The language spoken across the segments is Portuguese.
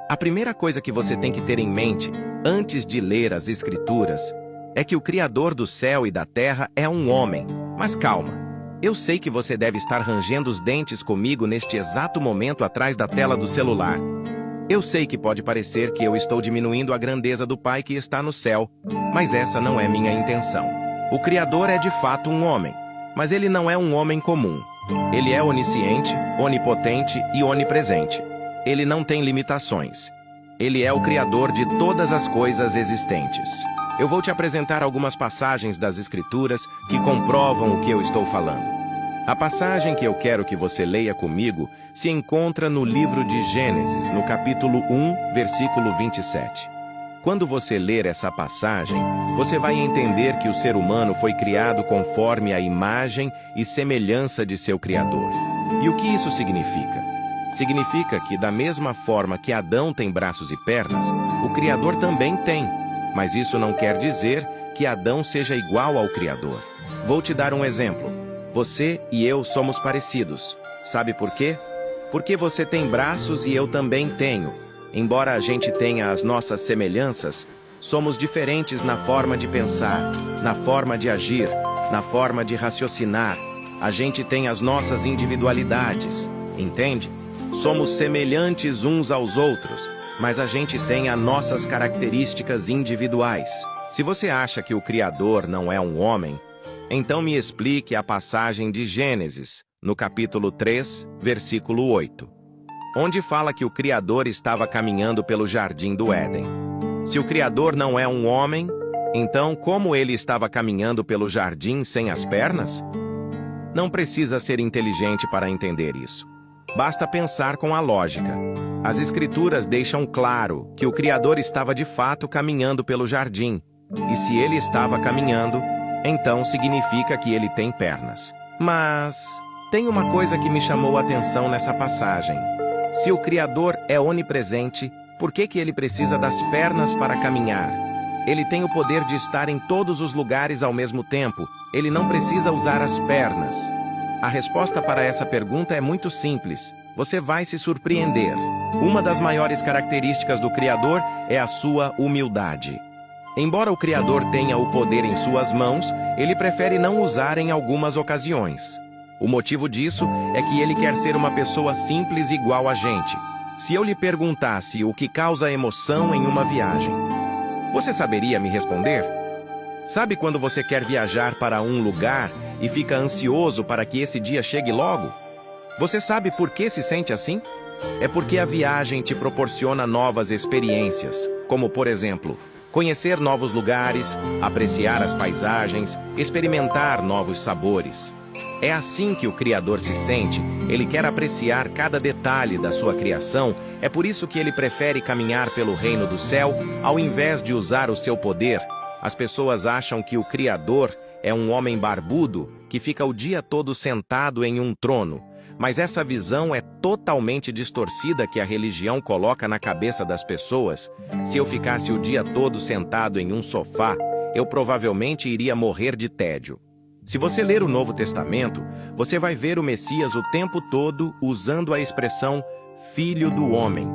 A primeira coisa que você tem que ter em mente, antes de ler as Escrituras, é que o Criador do céu e da terra é um homem. Mas calma, eu sei que você deve estar rangendo os dentes comigo neste exato momento atrás da tela do celular. Eu sei que pode parecer que eu estou diminuindo a grandeza do Pai que está no céu, mas essa não é minha intenção. O Criador é de fato um homem, mas ele não é um homem comum. Ele é onisciente, onipotente e onipresente. Ele não tem limitações. Ele é o Criador de todas as coisas existentes. Eu vou te apresentar algumas passagens das Escrituras que comprovam o que eu estou falando. A passagem que eu quero que você leia comigo se encontra no livro de Gênesis, no capítulo 1, versículo 27. Quando você ler essa passagem, você vai entender que o ser humano foi criado conforme a imagem e semelhança de seu Criador. E o que isso significa? Significa que, da mesma forma que Adão tem braços e pernas, o Criador também tem. Mas isso não quer dizer que Adão seja igual ao Criador. Vou te dar um exemplo. Você e eu somos parecidos. Sabe por quê? Porque você tem braços e eu também tenho. Embora a gente tenha as nossas semelhanças, somos diferentes na forma de pensar, na forma de agir, na forma de raciocinar. A gente tem as nossas individualidades, entende? Somos semelhantes uns aos outros, mas a gente tem as nossas características individuais. Se você acha que o Criador não é um homem, então me explique a passagem de Gênesis, no capítulo 3, versículo 8, onde fala que o Criador estava caminhando pelo jardim do Éden. Se o Criador não é um homem, então como ele estava caminhando pelo jardim sem as pernas? Não precisa ser inteligente para entender isso. Basta pensar com a lógica. As Escrituras deixam claro que o Criador estava de fato caminhando pelo jardim. E se ele estava caminhando, então significa que ele tem pernas. Mas tem uma coisa que me chamou a atenção nessa passagem. Se o Criador é onipresente, por que ele precisa das pernas para caminhar? Ele tem o poder de estar em todos os lugares ao mesmo tempo. Ele não precisa usar as pernas. A resposta para essa pergunta é muito simples. Você vai se surpreender. Uma das maiores características do Criador é a sua humildade. Embora o Criador tenha o poder em suas mãos, ele prefere não usar em algumas ocasiões. O motivo disso é que ele quer ser uma pessoa simples igual a gente. Se eu lhe perguntasse o que causa emoção em uma viagem, você saberia me responder? Sabe quando você quer viajar para um lugar e fica ansioso para que esse dia chegue logo? Você sabe por que se sente assim? É porque a viagem te proporciona novas experiências, como, por exemplo, conhecer novos lugares, apreciar as paisagens, experimentar novos sabores. É assim que o Criador se sente. Ele quer apreciar cada detalhe da sua criação. É por isso que ele prefere caminhar pelo reino do céu, ao invés de usar o seu poder. As pessoas acham que o Criador é um homem barbudo que fica o dia todo sentado em um trono. Mas essa visão é totalmente distorcida que a religião coloca na cabeça das pessoas. Se eu ficasse o dia todo sentado em um sofá, eu provavelmente iria morrer de tédio. Se você ler o Novo Testamento, você vai ver o Messias o tempo todo usando a expressão Filho do Homem.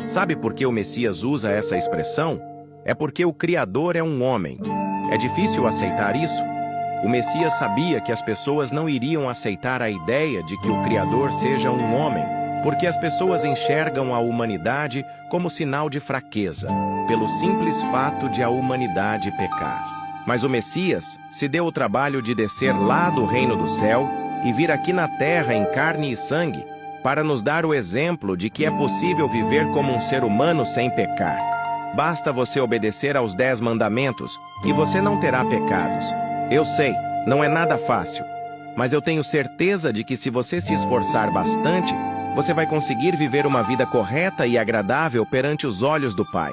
Sabe por que o Messias usa essa expressão? É porque o Criador é um homem. É difícil aceitar isso? O Messias sabia que as pessoas não iriam aceitar a ideia de que o Criador seja um homem, porque as pessoas enxergam a humanidade como sinal de fraqueza, pelo simples fato de a humanidade pecar. Mas o Messias se deu o trabalho de descer lá do reino do céu e vir aqui na terra em carne e sangue, para nos dar o exemplo de que é possível viver como um ser humano sem pecar. Basta você obedecer aos 10 mandamentos e você não terá pecados. Eu sei, não é nada fácil, mas eu tenho certeza de que se você se esforçar bastante, você vai conseguir viver uma vida correta e agradável perante os olhos do Pai.